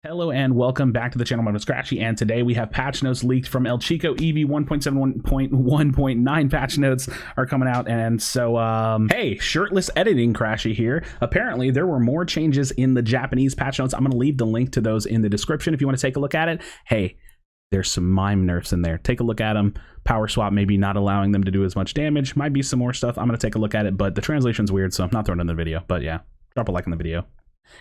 Hello and welcome back to the channel. My name is Krashy, and today we have patch notes leaked from El Chico EV 1.71.1.9 patch notes are coming out. And so, hey, shirtless editing Krashy here. Apparently, there were more changes in the Japanese patch notes. I'm going to leave the link to those in the description if you want to take a look at it. Hey, there's some Mime nerfs in there. Take a look at them. Power swap maybe not allowing them to do as much damage. Might be some more stuff. I'm going to take a look at it, but the translation's weird, so I'm not throwing it in the video. But yeah, drop a like in the video.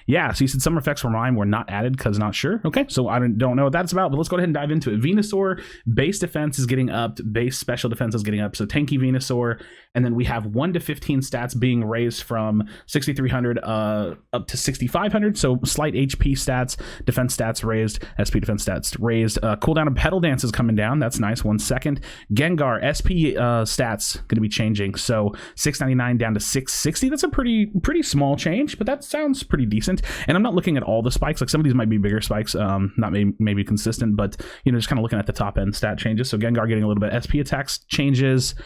Yeah, so you said some effects from Mime were not added because not sure. Okay, so I don't know what that's about, but let's go ahead and dive into it. Venusaur, base defense is getting upped, base special defense is getting up. So tanky Venusaur, and then we have 1 to 15 stats being raised from 6,300 up to 6,500. So slight HP stats, defense stats raised, SP defense stats raised. Cooldown of Petal Dance is coming down. That's nice. 1 second. Gengar SP stats going to be changing. So 699 down to 660. That's a pretty small change, but that sounds pretty decent. And I'm not looking at all the spikes. Like some of these might be bigger spikes, not maybe consistent, but you know, just kind of looking at the top end stat changes. So Gengar getting a little bit. SP attacks changes.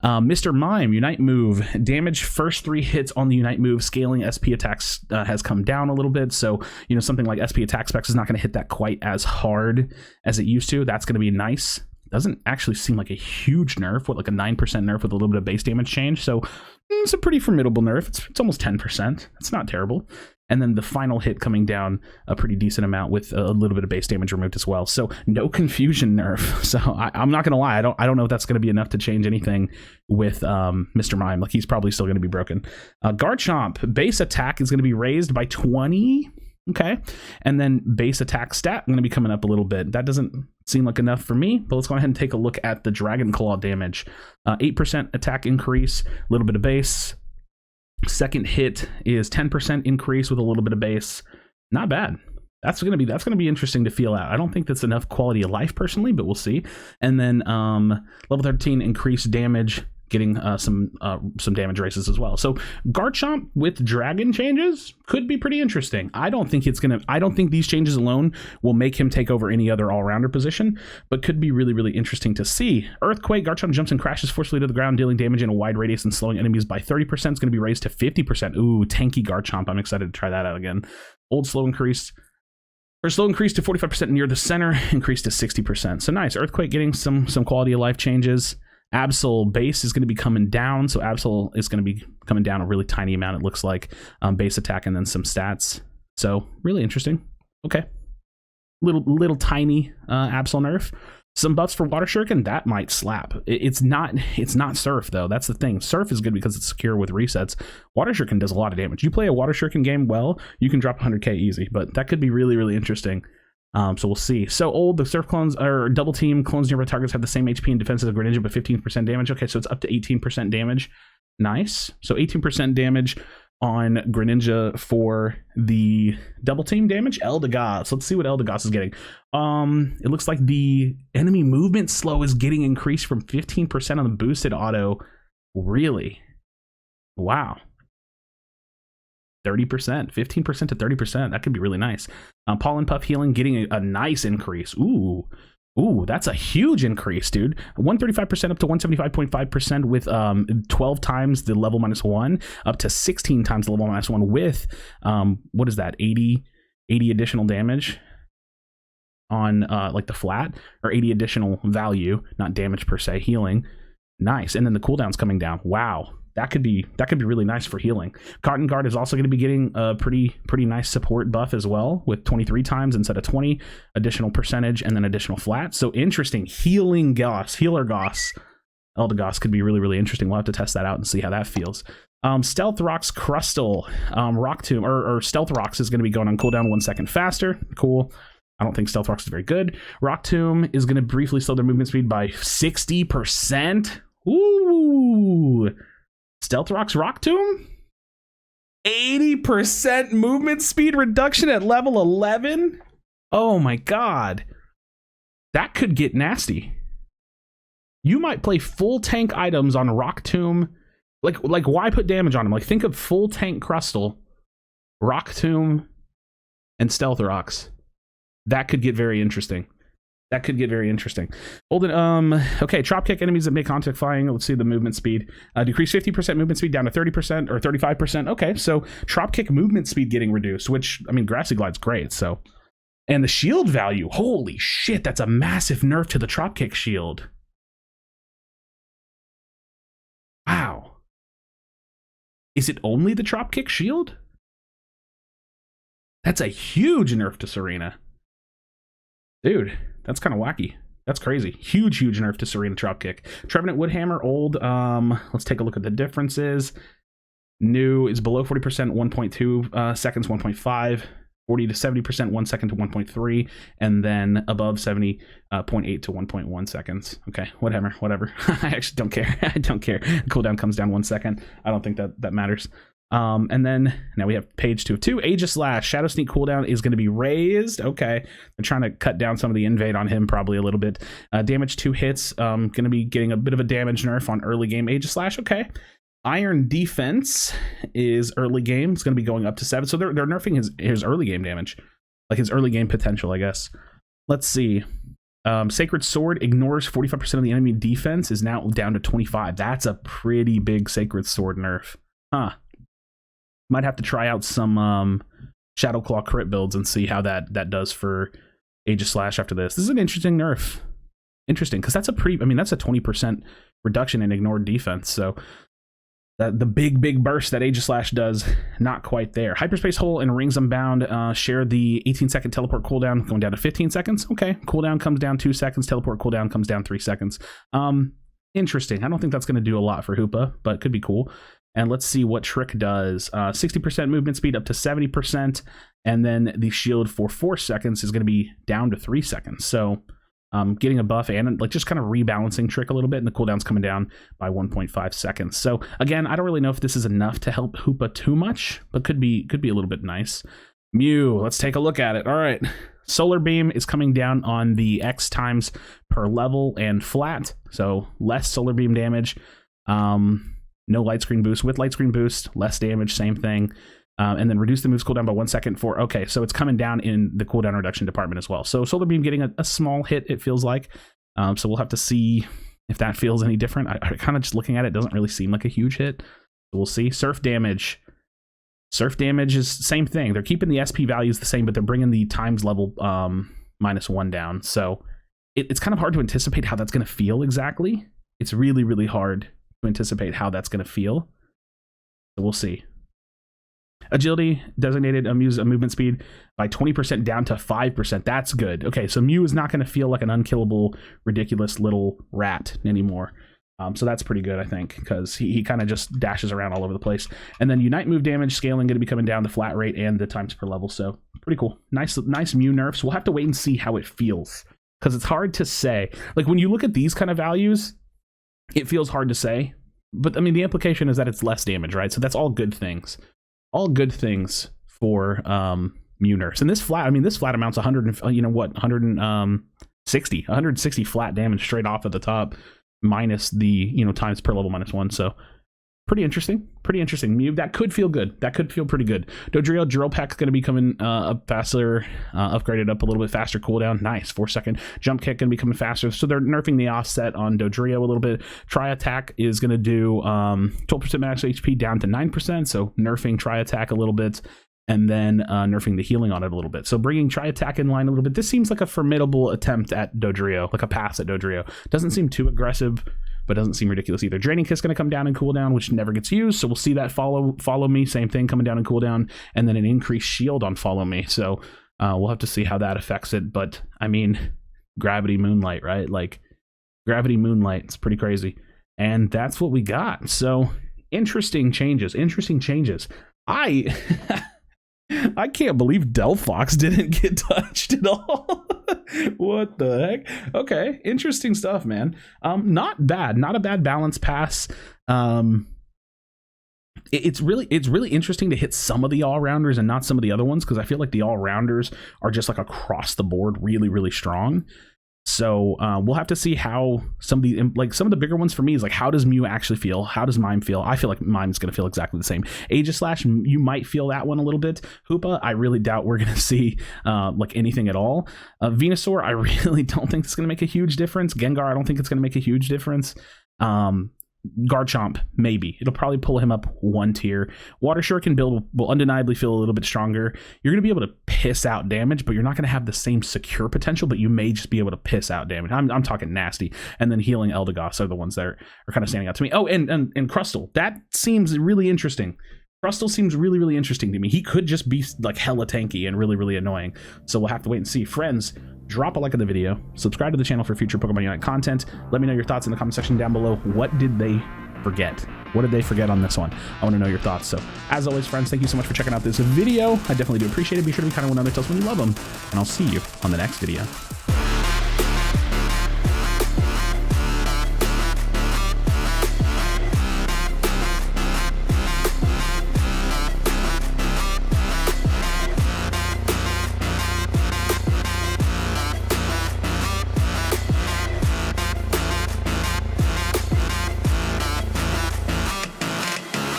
Mr. Mime, Unite move, damage first 3 hits on the Unite move, scaling SP attacks has come down a little bit. So, you know, something like SP attack specs is not going to hit that quite as hard as it used to. That's going to be nice. Doesn't actually seem like a huge nerf, what, like a 9% nerf with a little bit of base damage change. So it's a pretty formidable nerf. It's almost 10%. It's not terrible. And then the final hit coming down a pretty decent amount with a little bit of base damage removed as well. So no confusion nerf. So I'm not gonna lie, I don't know if that's gonna be enough to change anything with Mr. Mime. Like he's probably still gonna be broken. Garchomp, base attack is gonna be raised by 20. Okay, and then base attack stat going to be coming up a little bit. That doesn't seem like enough for me, but let's go ahead and take a look at the Dragon Claw damage. 8% attack increase, a little bit of base. Second hit is 10% increase with a little bit of base. Not bad. That's gonna be interesting to feel out. I don't think that's enough quality of life personally, but we'll see. And then level 13 increased damage, getting some damage races as well. So Garchomp with dragon changes could be pretty interesting. I don't think these changes alone will make him take over any other all-rounder position, but could be really interesting to see. Earthquake, Garchomp jumps and crashes forcefully to the ground, dealing damage in a wide radius and slowing enemies by 30%. Is going to be raised to 50%. Ooh, tanky Garchomp. I'm excited to try that out again. Old slow increase. Or slow increase to 45% near the center, increase to 60%. So nice. Earthquake getting some quality of life changes. Absol base is going to be coming down, so Absol is going to be coming down a really tiny amount, it looks like. Base attack and then some stats. So really interesting. Okay. Little tiny Absol nerf. Some buffs for Water Shuriken, that might slap. It's not Surf though. That's the thing. Surf is good because it's secure with resets. Water Shuriken does a lot of damage. You play a Water Shuriken game well, you can drop 100k easy, but that could be really interesting. So we'll see. So old, the Surf clones or double team clones nearby targets have the same HP and defense as a Greninja, but 15% damage. Okay, so it's up to 18% damage. Nice. So 18% damage on Greninja for the double team damage. Eldegoss. Let's see what Eldegoss is getting. It looks like the enemy movement slow is getting increased from 15% on the boosted auto. Really? Wow. 30%, 15% to 30%. That could be really nice. Pollen Puff healing getting a nice increase. Ooh, that's a huge increase, dude. 135% up to 175.5% with 12 times the level -1 up to 16 times the level -1 with what is that? 80 additional damage on like the flat, or 80 additional value, not damage per se, healing. Nice. And then the cooldown's coming down. Wow. That could be really nice for healing. Cotton Guard is also going to be getting a pretty nice support buff as well, with 23 times instead of 20, additional percentage, and then additional flat. So interesting. Healer Goss. Eldegoss could be really interesting. We'll have to test that out and see how that feels. Stealth Rocks Crustal, Rock Tomb, or Stealth Rocks is going to be going on cooldown 1 second faster. Cool. I don't think Stealth Rocks is very good. Rock Tomb is going to briefly slow their movement speed by 60%. Ooh. Stealth Rock's Rock Tomb? 80% movement speed reduction at level 11? Oh my god. That could get nasty. You might play full tank items on Rock Tomb. Like why put damage on him? Like think of full tank Crustal, Rock Tomb, and Stealth Rocks. That could get very interesting. Okay, Trop Kick enemies that make contact flying. Let's see the movement speed. Decrease 50% movement speed down to 30% or 35%. Okay, so Trop Kick movement speed getting reduced, which, I mean, Grassy Glide's great, so And the shield value, holy shit, that's a massive nerf to the dropkick shield. Wow. Is it only the dropkick shield? That's a huge nerf to Serena. Dude, that's kind of wacky. That's crazy. Huge nerf to Serena dropkick. Trevenant Woodhammer, old. Let's take a look at the differences. New is below 40%, 1.2 seconds, 1.5. 40 to 70%, 1 second to 1.3, and then above 70, 0.8 to 1.1 seconds. Okay, whatever. I actually don't care. I don't care. The cooldown comes down 1 second. I don't think that matters. And then now we have page 2 of 2. Aegislash Shadow Sneak cooldown is going to be raised. Okay, they're trying to cut down some of the invade on him probably a little bit. Damage 2 hits. Going to be getting a bit of a damage nerf on early game Aegislash. Okay. Iron Defense is early game. It's going to be going up to 7. So they're nerfing his early game damage, like his early game potential, I guess. Let's see. Sacred Sword ignores 45% of the enemy defense, is now down to 25. That's a pretty big Sacred Sword nerf. Huh. Might have to try out some Shadow Claw crit builds and see how that does for Aegislash after this. This is an interesting nerf. Interesting, because that's a pretty, I mean, that's a 20% reduction in ignored defense. So the big burst that Aegislash does, not quite there. Hyperspace Hole and Rings Unbound share the 18-second teleport cooldown, going down to 15 seconds. Okay, cooldown comes down 2 seconds, teleport cooldown comes down 3 seconds. Interesting. I don't think that's going to do a lot for Hoopa, but could be cool. And let's see what Trick does. 60% movement speed up to 70%, and then the shield for 4 seconds is going to be down to 3 seconds. So getting a buff and like just kind of rebalancing Trick a little bit, and the cooldown's coming down by 1.5 seconds. So again, I don't really know if this is enough to help Hoopa too much, but could be a little bit nice. Mew, let's take a look at it. All right, Solar Beam is coming down on the X times per level and flat, so less Solar Beam damage. No light screen boost. With light screen boost, less damage, same thing. And then reduce the move's cooldown by 1 second for, okay, so it's coming down in the cooldown reduction department as well. So Solar Beam getting a small hit, it feels like. So we'll have to see if that feels any different. I kind of just looking at it, doesn't really seem like a huge hit. So we'll see. Surf damage. Surf damage is same thing. They're keeping the SP values the same, but they're bringing the times level -1 down. So it's kind of hard to anticipate how that's going to feel exactly. It's really hard to anticipate how that's going to feel. So we'll see. Agility designated Mew's movement speed by 20% down to 5%. That's good. Okay, so Mew is not going to feel like an unkillable, ridiculous little rat anymore. So that's pretty good, I think, because he kind of just dashes around all over the place. And then Unite move damage scaling going to be coming down the flat rate and the times per level. So pretty cool. Nice Mew nerfs. We'll have to wait and see how it feels, because it's hard to say. Like when you look at these kind of values, it feels hard to say. But I mean, the implication is that it's less damage, right? So that's all good things. All good things for Mew nerfs. And this flat, I mean, this flat amounts 160 flat damage straight off at the top, minus the times per level -1. So pretty interesting. Mew, that could feel good. That could feel pretty good. Dodrio Drill Pack's going to be coming up faster, upgraded up a little bit faster cooldown. Nice. 4 second jump kick going to be coming faster. So they're nerfing the offset on Dodrio a little bit. Tri Attack is going to do 12% max HP down to 9%. So nerfing Tri Attack a little bit, and then nerfing the healing on it a little bit. So bringing Tri Attack in line a little bit. This seems like a formidable attempt at Dodrio, like a pass at Dodrio. Doesn't seem too aggressive, but doesn't seem ridiculous either. Draining Kiss going to come down and cooldown, which never gets used. So we'll see that follow me, same thing, coming down and cooldown, and then an increased shield on follow me. So we'll have to see how that affects it. But I mean, Gravity Moonlight, right? Like Gravity Moonlight, it's pretty crazy. And that's what we got. So interesting changes. I can't believe Delphox didn't get touched at all. What the heck? Okay, interesting stuff, man. Not bad. Not a bad balance pass. It's really interesting to hit some of the all-rounders and not some of the other ones, because I feel like the all-rounders are just like across the board really strong. So we'll have to see how some of the bigger ones for me is like, how does Mew actually feel? How does Mime feel? I feel like Mime's going to feel exactly the same. Aegislash, you might feel that one a little bit. Hoopa, I really doubt we're going to see like anything at all. Venusaur, I really don't think it's going to make a huge difference. Gengar, I don't think it's going to make a huge difference. Garchomp, maybe. It'll probably pull him up 1 tier. Water Shuriken build will undeniably feel a little bit stronger. You're going to be able to piss out damage, but you're not going to have the same secure potential, but you may just be able to piss out damage. I'm talking nasty. And then healing Eldegoss are the ones that are kind of standing out to me. Oh, and Crustle. That seems really interesting. Crustle seems really, really interesting to me. He could just be like hella tanky and really, really annoying. So we'll have to wait and see. Friends, drop a like on the video. Subscribe to the channel for future Pokemon Unite content. Let me know your thoughts in the comment section down below. What did they forget? What did they forget on this one? I want to know your thoughts. So as always, friends, thank you so much for checking out this video. I definitely do appreciate it. Be sure to be kind of one another. Tell us when you love them. And I'll see you on the next video.